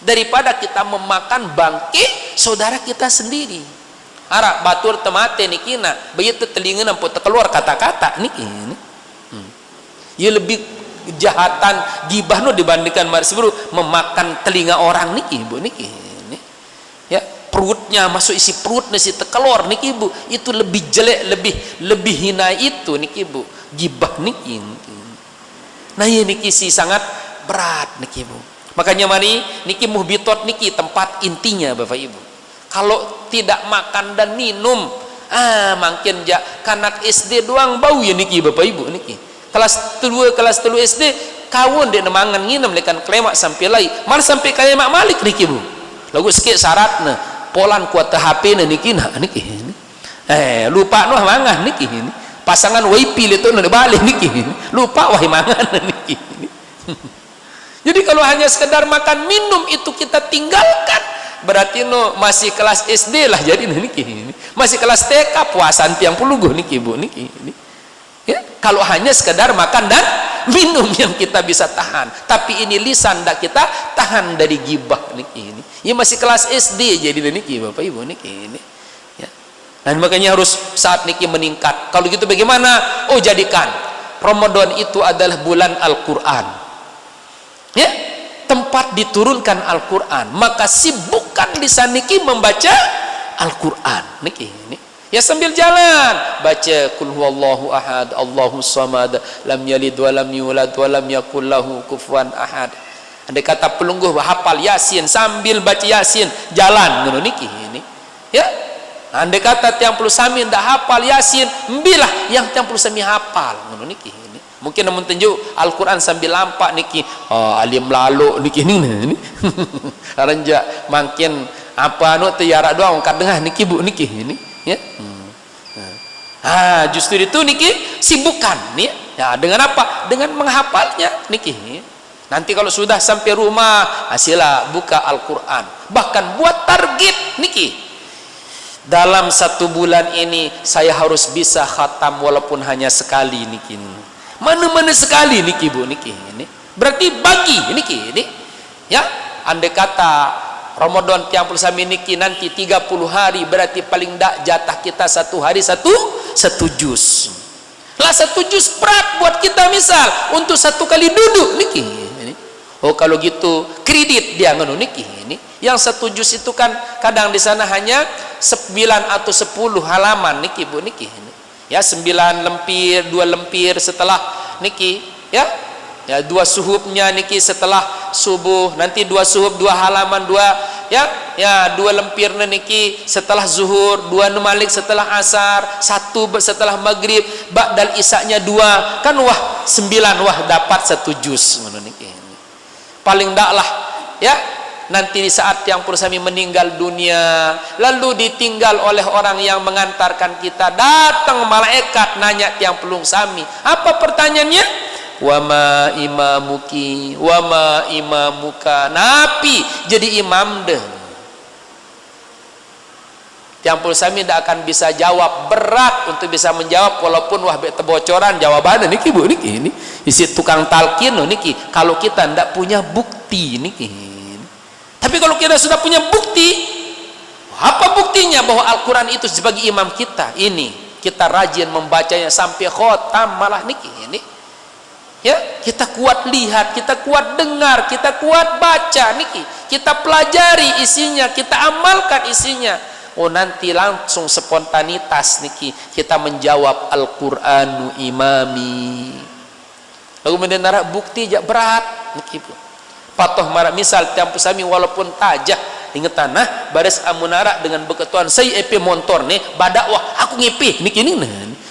daripada kita memakan bangkai saudara kita sendiri. Arak batur temate niki na begitu telinga nampu keluar kata-kata niki. Ya lebih kejahatan gibah no dibandingkan marsibru memakan telinga orang niki Bu niki. Ya, perutnya masuk isi perut nasi tekelor niki Bu, itu lebih jelek, lebih hina itu niki Bu, gibah niki. Nah ya niki si sangat berat niki Bu. Makanya mari niki muhbitot niki tempat intinya Bapak Ibu. Kalau tidak makan dan minum, makin ja kanak SD doang bau ya niki Bapak Ibu niki. Kelas 3 SD kawon dek nemangan nginem lekan klemak sampai lai. Mal sampai klemak malik niki Bu. Lagu sikit syaratna polan kuat HP niki nah niki. Lupa noh mangah niki. Pasangan wifi itu nak balik niki. Lupa wah mangan niki. Jadi kalau hanya sekedar makan minum itu kita tinggalkan, berarti no masih kelas SD lah jadi niki. Masih kelas TK puasan tiang puluh niki Bu niki. Ya, kalau hanya sekedar makan dan minum yang kita bisa tahan, tapi ini lisan dak kita tahan dari gibah niki ini. Ya masih kelas SD jadi niki Bapak Ibu niki ini. Ya. Dan makanya harus saat niki meningkat. Kalau gitu bagaimana? Oh, jadikan Ramadan itu adalah bulan Al-Qur'an. Ya, tempat diturunkan Al-Qur'an. Maka sibukkan lisan niki membaca Al-Qur'an niki ini. Ya sambil jalan baca kul huwallahu ahad Allahus samad lam yalid wa lam yulad wa lam yakul lahu kufuwan ahad. Andai kata pelungguh hafal Yasin sambil baca Yasin jalan ngono niki ini. Ya. Andai kata tiang puluh sami ndak hafal Yasin, embilah yang tiang puluh sami hafal ngono niki ini. Mungkin namun tunjuk Al-Qur'an sambil lampak niki. Oh, alim lalu niki ini. Aranjak makin apa nu tiara doang kat dengah niki Bu niki ini. Ya. Justru itu niki sibukkan nih. Ya, dengan apa? Dengan menghafalnya niki. Nanti kalau sudah sampai rumah, sila buka Al-Qur'an. Bahkan buat target niki. Dalam 1 bulan ini saya harus bisa khatam walaupun hanya sekali niki. Mana-mana sekali niki Bu niki ini. Berarti bagi niki ini. Ya, andai kata Ramadan tiang puluh sami niki nanti 30 hari, berarti paling dak jatah kita 1 hari satu juz. Lah 1 juz berat buat kita misal untuk 1 kali duduk niki. Oh kalau gitu kredit dia ngono niki ini. Yang 1 juz itu kan kadang di sana hanya 9 atau 10 halaman niki Bu niki ini. Ya 9 lempier, 2 lempier setelah niki ya. Ya 2 suhubnya niki setelah subuh, nanti 2 suhub 2 halaman 2 ya 2 lempier niki setelah zuhur, 2 malik setelah asar, 1 setelah maghrib, ba'dal isaknya 2 kan wah 9 wah dapat 1 juz ngono niki. Paling ndak lah ya nanti di saat yang Pursami meninggal dunia lalu ditinggal oleh orang yang mengantarkan kita, datang malaikat nanya tiang pelung sami, apa pertanyaannya? Wama imamuki wama imamuka, napi jadi imam deh. Tiang Pulsami tidak akan bisa jawab, berat untuk bisa menjawab walaupun wah bocoran jawabannya niki Bu niki ini isi tukang talqin niki kalau kita tidak punya bukti niki. Tapi kalau kita sudah punya bukti, apa buktinya bahwa Al-Quran itu sebagai imam kita? Ini kita rajin membacanya sampai khotam malah niki ini. Ya, kita kuat lihat, kita kuat dengar, kita kuat baca niki, kita pelajari isinya, kita amalkan isinya. Oh nanti langsung spontanitas niki kita menjawab Al-Qur'anu imami. Lalu mendengar bukti jak berat niki patoh marah misal tiang Pusami walaupun tajah ingetan nah baris amunara dengan beketuan saya EP motor nih badak wah aku ngipi niki nih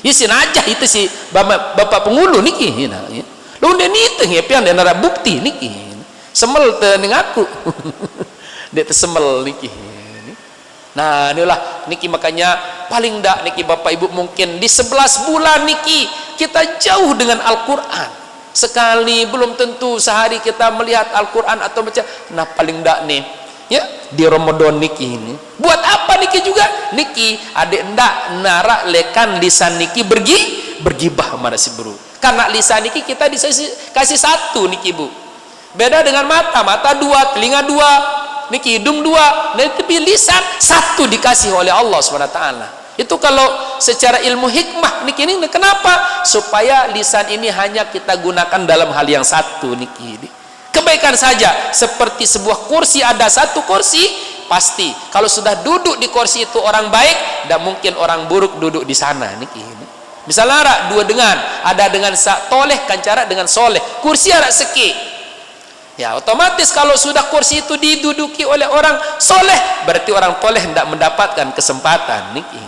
isin aja itu si bapak pengulu niki nah ya. Lu dia itu ngepian dia nara bukti niki semel tening aku dia semel niki. Nah inilah niki makanya paling dak niki bapak ibu mungkin di 11 bulan niki kita jauh dengan Al-Quran. Sekali belum tentu sehari kita melihat Al-Quran atau baca. Nah paling ndak nih ya di Ramadan niki ini buat apa niki juga niki adik ndak narak lekan lisan niki bergibah mana si bro, karena lisan niki kita kasih satu niki bu, beda dengan mata dua, telinga dua, niki hidung dua, nah tapi lisan satu dikasih oleh Allah SWT. Itu kalau secara ilmu hikmah niki ini kenapa? Supaya lisan ini hanya kita gunakan dalam hal yang satu niki. Kebaikan saja, seperti sebuah kursi, ada satu kursi, pasti kalau sudah duduk di kursi itu orang baik, tidak mungkin orang buruk duduk di sana niki. Misalnya arak dua dengan, ada dengan toleh kancara dengan soleh, kursi arak seki. Ya otomatis kalau sudah kursi itu diduduki oleh orang soleh, berarti orang toleh tidak mendapatkan kesempatan niki.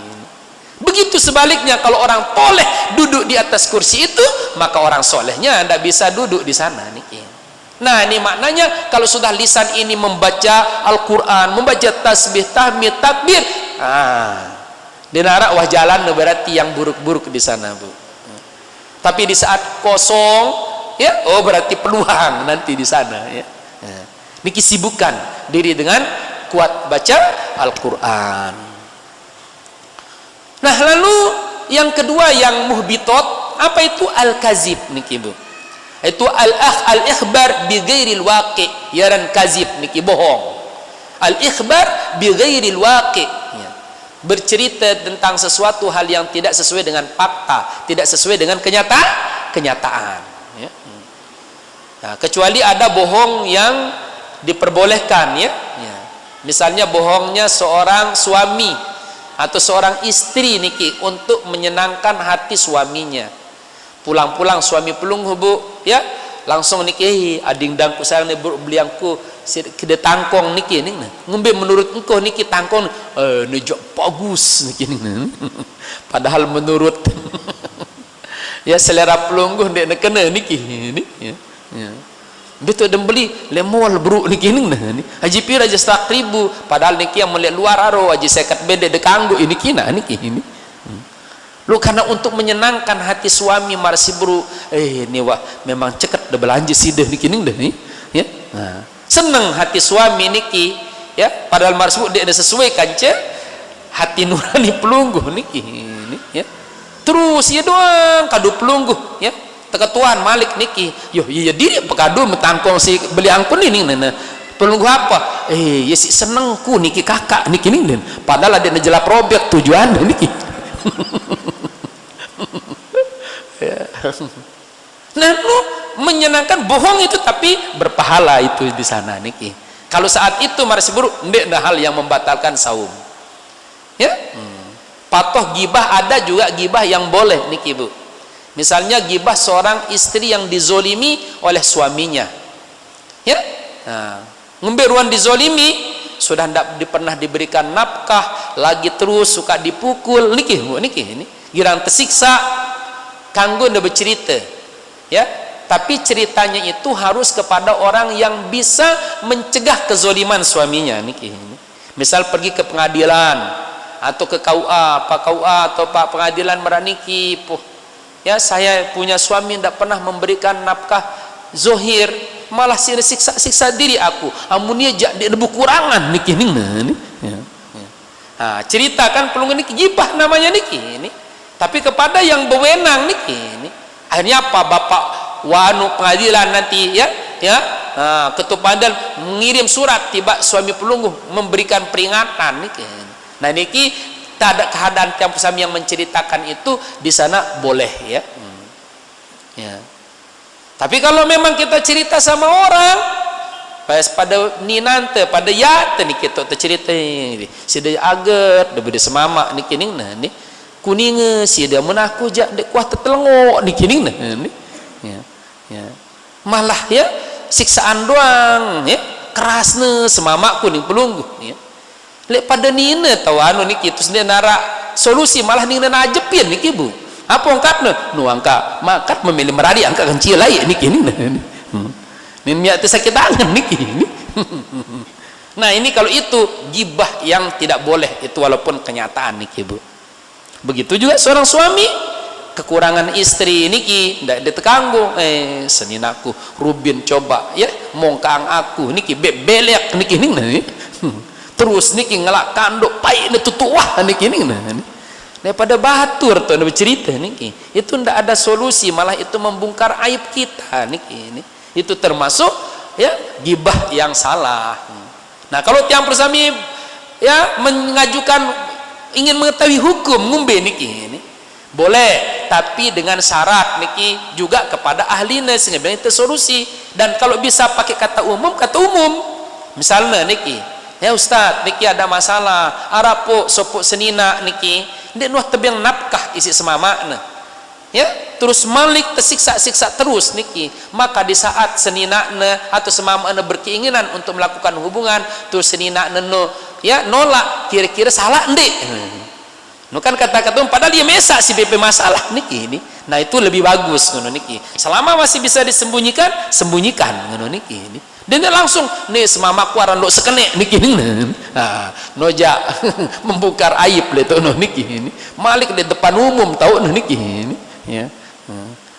Begitu sebaliknya, kalau orang toleh duduk di atas kursi itu, maka orang solehnya tidak bisa duduk di sana niki. Nah ini maknanya kalau sudah lisan ini membaca Al-Quran, membaca tasbih, tahmid, takbir, dinarak wah jalan berarti yang buruk-buruk di sana bu. Tapi di saat kosong ya, oh berarti peluang nanti di sana ya. Niki sibukkan diri dengan kuat baca Al-Quran. Nah lalu yang kedua yang muhbitot, apa itu al-kazib niki bu? Itu al-ikhbar bi ghairil waqi, yaran kazib niki bohong. Al-ikhbar bi ghairil waqi, ya. Bercerita tentang sesuatu hal yang tidak sesuai dengan fakta, tidak sesuai dengan kenyataan ya. Nah, kecuali ada bohong yang diperbolehkan ya. Misalnya bohongnya seorang suami atau seorang istri niki untuk menyenangkan hati suaminya. Pulang-pulang suami pelung bu ya, langsung niki ading dangku sayang nih beli angku kede tangkong niki nih ngombe menurut engkau niki tangkong nih jok bagus niki nih padahal menurut ya selera pelungguh dek kena niki ini ya betul dan beli lemol bro niki nih haji pira aja 100.000 padahal niki yang melihat luar aro haji sekat bede dekanggu ini kina niki ini. Lu karena untuk menyenangkan hati suami marsi bro, ini wah memang ceket dah belanja sih deh niki nih ya. Nah, seneng hati suami niki ya, padahal marsi bro dia ada sesuai kanca hati nurani pelungguh niki ini ya. Terus ya doang kado pelungguh ya. Teketuan Malik niki, yo iya diri pekado metangkong si beli angkun ini nah. Pelungguh apa? Ya si senengku niki kakak niki nih. Padahal ada jelap robek tujuan niki. Nah lu menyenangkan bohong itu tapi berpahala itu di sana niki. Kalau saat itu marsi buruk ndek ada hal yang membatalkan saum ya. Patoh gibah, ada juga gibah yang boleh niki bu. Misalnya gibah seorang istri yang dizolimi oleh suaminya ya. Nah, ngemberuan dizolimi, sudah tidak pernah diberikan nafkah lagi, terus suka dipukul niki bu niki ini girang tersiksa kanggo ndak bercerita ya, tapi ceritanya itu harus kepada orang yang bisa mencegah kezoliman suaminya niki. Misal pergi ke pengadilan atau ke KUA, Pak KUA atau Pak pengadilan meraniki, ya saya punya suami ndak pernah memberikan nafkah zohir, malah siksa diri aku, amunia jak debu kurangan niki nih ya. Nah, ceritakan pelunggu niki gibah namanya niki ini. Tapi kepada yang berwenang niki ini akhirnya apa, bapak wanu pengadilan nanti ya ketua pengadilan mengirim surat tiba suami pelungguh memberikan peringatan niki. Nah niki tak ada keadaan tiap suami yang menceritakan itu di sana boleh ya. Ya. Tapi kalau memang kita cerita sama orang pada ninante pada ya niki kita cerita ini sida aget debede semama niki nah nih kuning si dia menaku jak dek kuah tetelengok di kini ya. Malah ya siksaan doang ya, kerasne semamak kuning pelungguh ya. Lek pada nina tahu anu niki terus dia nara solusi malah nina najepin niki bu. Apa angkatna? Nu angka makat memilih meradi angka kencil lai niki nih. Nin miak teh sakit tangan niki. Nah ini kalau itu gibah yang tidak boleh itu walaupun kenyataan niki bu. Begitu juga seorang suami kekurangan istri niki ndak ditekanggu seninaku Rubin coba ya mongkang aku niki belek niki nih terus niki ngelak kanduk pai ne tutuah niki nih daripada batur tuh bercerita niki itu ndak ada solusi, malah itu membongkar aib kita niki itu termasuk ya gibah yang salah. Nah kalau tiang persami ya mengajukan ingin mengetahui hukum ngumbe niki boleh, tapi dengan syarat niki juga kepada ahlinya sehingga itu solusi. Dan kalau bisa pakai kata umum misalnya niki ya Ustaz niki ada masalah arapo sopuk senina niki ndek nuh tebing nafkah isi semamakna ya terus malik tersiksa-siksa terus niki, maka di saat seninakna atau semamakna berkeinginan untuk melakukan hubungan terus seninakna ya nolak, kira-kira salah ndek kan kata-kata padahal dia mesak si BP masalah niki ini. Nah itu lebih bagus ngono niki. Selama masih bisa disembunyikan, sembunyikan ngono niki ini. Dan dia langsung nih semamaku aran ndok sekenek niki nih. Nah, noja membongkar aib le to niki ini. Malik di depan umum tahu niki ini ya.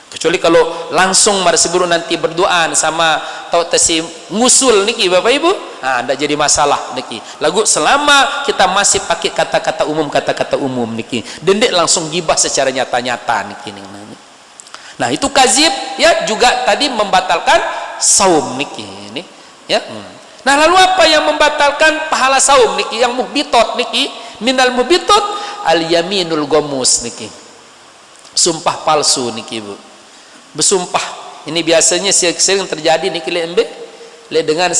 Kecuali kalau langsung marsiburu nanti berdoaan sama tahu tesi ngusul niki Bapak Ibu, nah ndak jadi masalah niki. Lagu selama kita masih pakai kata-kata umum niki, dendek langsung gibah secara nyata-nyata niki. Nah itu kazib ya juga tadi membatalkan saum niki ini ya. Nah lalu apa yang membatalkan pahala saum niki? Yang muhbitot niki, minal muhbitot al yaminul gomus niki, sumpah palsu niki Bu. Bersumpah ini biasanya sering terjadi niki le dengan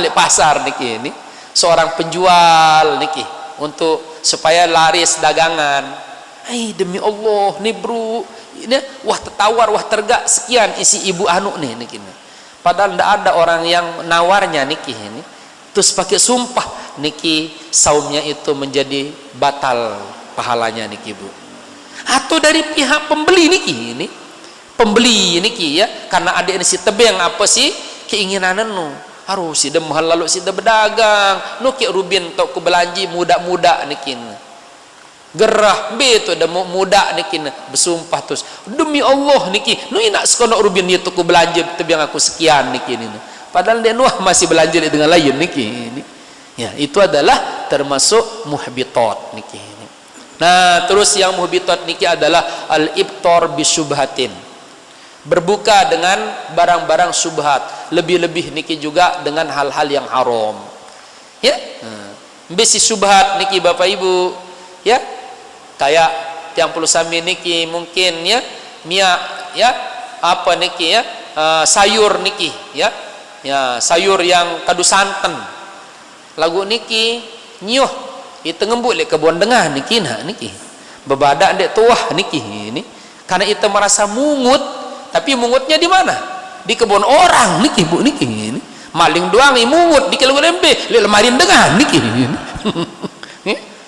le pasar niki ini seorang penjual niki untuk supaya laris dagangan, demi Allah nih bro ini wah tertawar wah tergak sekian isi ibu anu nih niki padahal ndak ada orang yang nawarnya niki ini terus pakai sumpah niki saumnya itu menjadi batal pahalanya niki Bu. Atau dari pihak pembeli niki ini pembeli niki ya karena ada ini si tebeng apa sih keinginan nu harus si mahal lalu si berdagang nu ki Rubin tok ku belanji muda-muda niki gerah be tu ada muda niki bersumpah terus demi Allah niki nu nak sekono Rubin dia tu ku belanja tebeng aku sekian niki ini padahal dia nuah masih belanja dengan lain niki ini ya itu adalah termasuk muhbitot niki. Nah terus yang muhbitot niki adalah al-ibtar bisyubhatin, berbuka dengan barang-barang subhat, lebih-lebih niki juga dengan hal-hal yang haram ya. Besi subhat niki Bapak Ibu ya kayak tiang puluh sami niki mungkin ya mia ya apa niki ya sayur niki ya sayur yang kadu santen lagu niki nyuh itu ngembuk le kebun dengah niki nah niki bebadak dek tuah niki ini karena itu merasa mungut. Tapi mungutnya di mana? Di kebun orang niki Bu niki ini. Maling doang mungut di kelenggu lembe, di lemari dengan niki.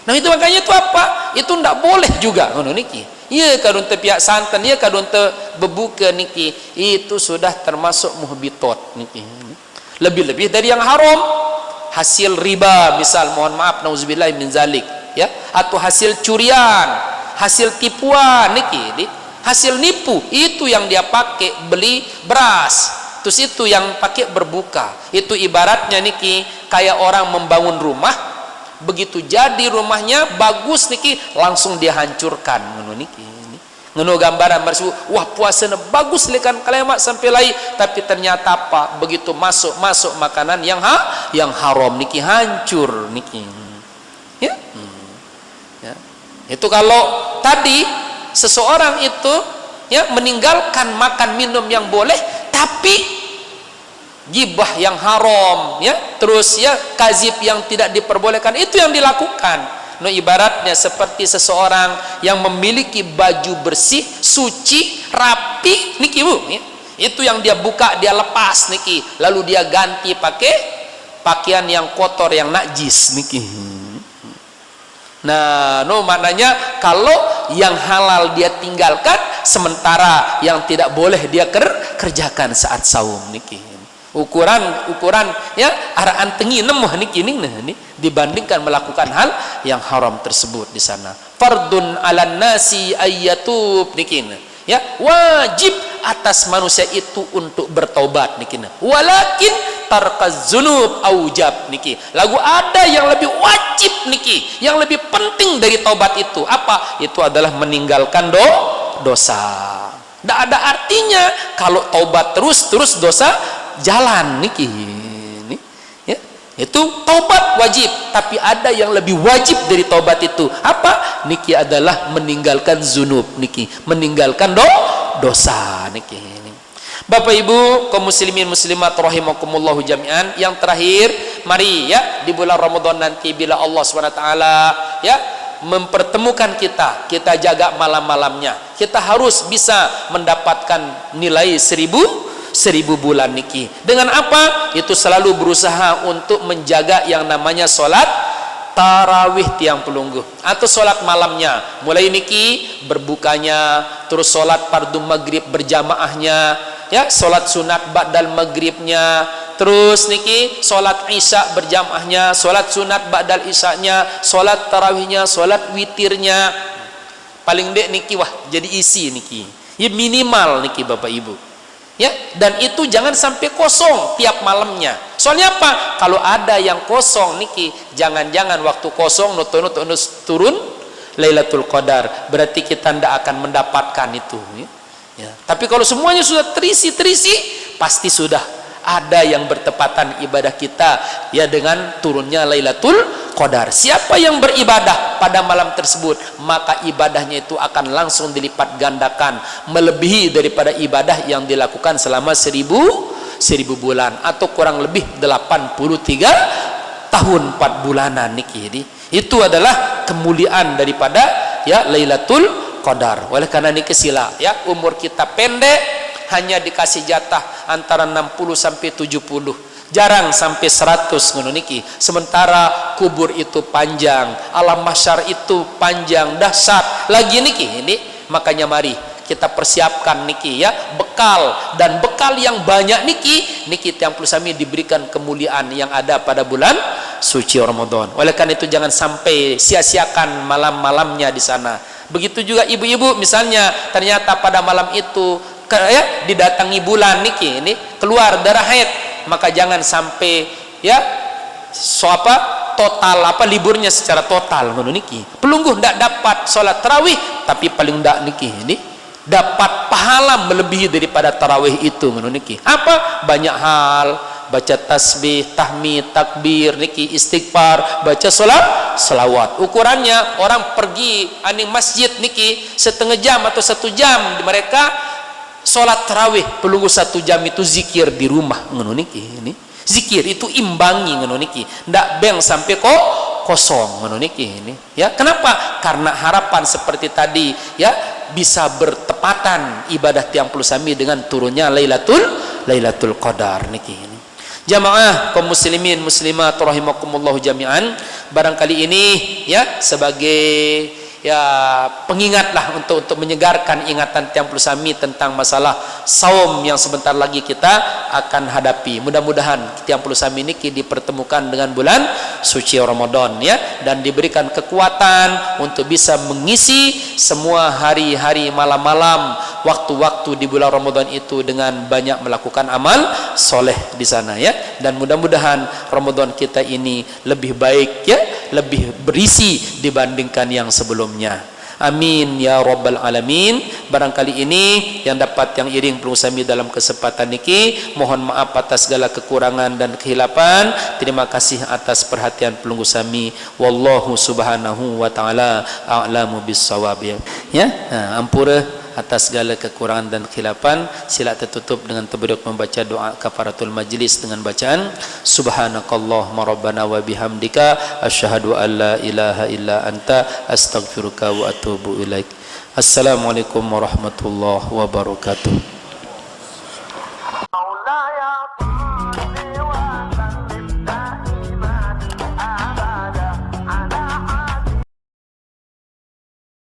Nah itu makanya itu apa? Itu ndak boleh juga ngono niki. Iya kadun teu pihak santan, iya kadun teu bebuka niki. Itu sudah termasuk muhbitot niki. Lebih-lebih dari yang haram. Hasil riba misal mohon maaf nauzubillahi min zalik ya atau hasil curian, hasil tipuan niki hasil nipu itu yang dia pakai beli beras terus itu yang pakai berbuka. Itu ibaratnya niki kayak orang membangun rumah begitu jadi rumahnya bagus niki langsung dia hancurkan ngono niki ngono gambaran bersu wah puasanya bagus lekan kalemak sampai lai tapi ternyata apa begitu masuk makanan yang haram niki hancur niki ya. Ya itu kalau tadi seseorang itu ya meninggalkan makan minum yang boleh tapi gibah yang haram ya terus ya kazib yang tidak diperbolehkan itu yang dilakukan. No ibaratnya seperti seseorang yang memiliki baju bersih suci rapi niki Bu ya. Itu yang dia buka dia lepas niki lalu dia ganti pakai pakaian yang kotor yang najis niki. Nah, maknanya kalau yang halal dia tinggalkan sementara yang tidak boleh dia kerjakan saat saum niki. ukuran ya araan tengi nemah niki nih dibandingkan melakukan hal yang haram tersebut di sana. Fardun 'alan nasi ayyatub niki ya, wajib atas manusia itu untuk bertaubat niki. Walakin tarkaz dzunub aujab niki. Lagu ada yang lebih wajib niki, yang lebih penting dari taubat itu. Apa? Itu adalah meninggalkan dosa. Tidak ada artinya kalau taubat terus dosa jalan niki. Itu taubat wajib, tapi ada yang lebih wajib dari taubat itu. Apa? Niki adalah meninggalkan zunub niki, meninggalkan dosa niki. Bapak Ibu kaum muslimin muslimat rahimakumullah jami'an, yang terakhir, mari ya di bulan Ramadan nanti bila Allah SWT ya mempertemukan kita jaga malam-malamnya. Kita harus bisa mendapatkan nilai 1000 bulan niki. Dengan apa? Itu selalu berusaha untuk menjaga yang namanya sholat tarawih tiang pelungguh atau sholat malamnya. Mulai niki berbukanya, terus sholat fardu maghrib berjamaahnya, ya sholat sunat ba'dal maghribnya, terus niki sholat isya berjamaahnya, sholat sunat ba'dal isyanya, sholat tarawihnya, sholat witirnya. Paling dek niki wah jadi isi niki. Ya minimal niki Bapak Ibu. Ya, dan itu jangan sampai kosong tiap malamnya. Soalnya apa? Kalau ada yang kosong niki, jangan-jangan waktu kosong nutun turun Lailatul Qadar, berarti kita tidak akan mendapatkan itu. Ya. Tapi kalau semuanya sudah terisi, pasti sudah ada yang bertepatan ibadah kita ya dengan turunnya Lailatul Qadar. Siapa yang beribadah pada malam tersebut, maka ibadahnya itu akan langsung dilipat gandakan, melebihi daripada ibadah yang dilakukan selama 1000 bulan atau kurang lebih 83 tahun 4 bulanan niki. Itu adalah kemuliaan daripada ya Lailatul Qadar. Oleh karena niki sila ya, umur kita pendek, hanya dikasih jatah antara 60 sampai 70, jarang sampai 100 ngono niki. Sementara kubur itu panjang, alam mahsyar itu panjang, dahsyat lagi niki. Ini makanya mari kita persiapkan niki ya bekal, dan bekal yang banyak niki tiang sami diberikan kemuliaan yang ada pada bulan suci Ramadan. Oleh karena itu jangan sampai sia-siakan malam-malamnya di sana. Begitu juga ibu-ibu, misalnya ternyata pada malam itu ya didatangi bulan niki, ini keluar darah haid, maka jangan sampai ya total liburnya secara total ngono niki. Pelungguh ndak dapat sholat tarawih, tapi paling ndak niki ini dapat pahala melebihi daripada tarawih itu ngono niki. Apa? Banyak hal, baca tasbih, tahmid, takbir niki, istighfar, baca selawat. Ukurannya orang pergi aning masjid niki setengah jam atau 1 jam, mereka sholat tarawih pelungguh 1 jam itu zikir di rumah ngono niki. Ini zikir itu imbangi ngono niki, ndak beng sampai kosong ngono niki. Ini ya kenapa? Karena harapan seperti tadi ya bisa bertepatan ibadah tiang sami dengan turunnya Lailatul Qadar niki. Ini jamaah kaum muslimin muslimat rahimakumullah jami'an, barangkali ini ya sebagai ya pengingatlah untuk menyegarkan ingatan tiang sami tentang masalah saum yang sebentar lagi kita akan hadapi. Mudah-mudahan tiang sami ini dipertemukan dengan bulan suci Ramadan ya, dan diberikan kekuatan untuk bisa mengisi semua hari-hari, malam-malam, waktu-waktu di bulan Ramadan itu dengan banyak melakukan amal soleh di sana ya. Dan mudah-mudahan Ramadan kita ini lebih baik ya, lebih berisi dibandingkan yang sebelumnya. Amin ya rabbal alamin. Barangkali ini yang dapat yang iring pelungguh sami dalam kesempatan niki, mohon maaf atas segala kekurangan dan kehilapan. Terima kasih atas perhatian pelungguh sami. Wallahu subhanahu wa ta'ala a'lamu bis-shawab ya. Ampura atas segala kekurangan dan khilapan. Sila tertutup dengan tabarruk membaca doa kafaratul majlis dengan bacaan subhanakallahumma rabbana wa bihamdika asyhadu an la ilaha illa anta astaghfiruka wa atubu ilaik. Assalamualaikum warahmatullahi wabarakatuh. مولاي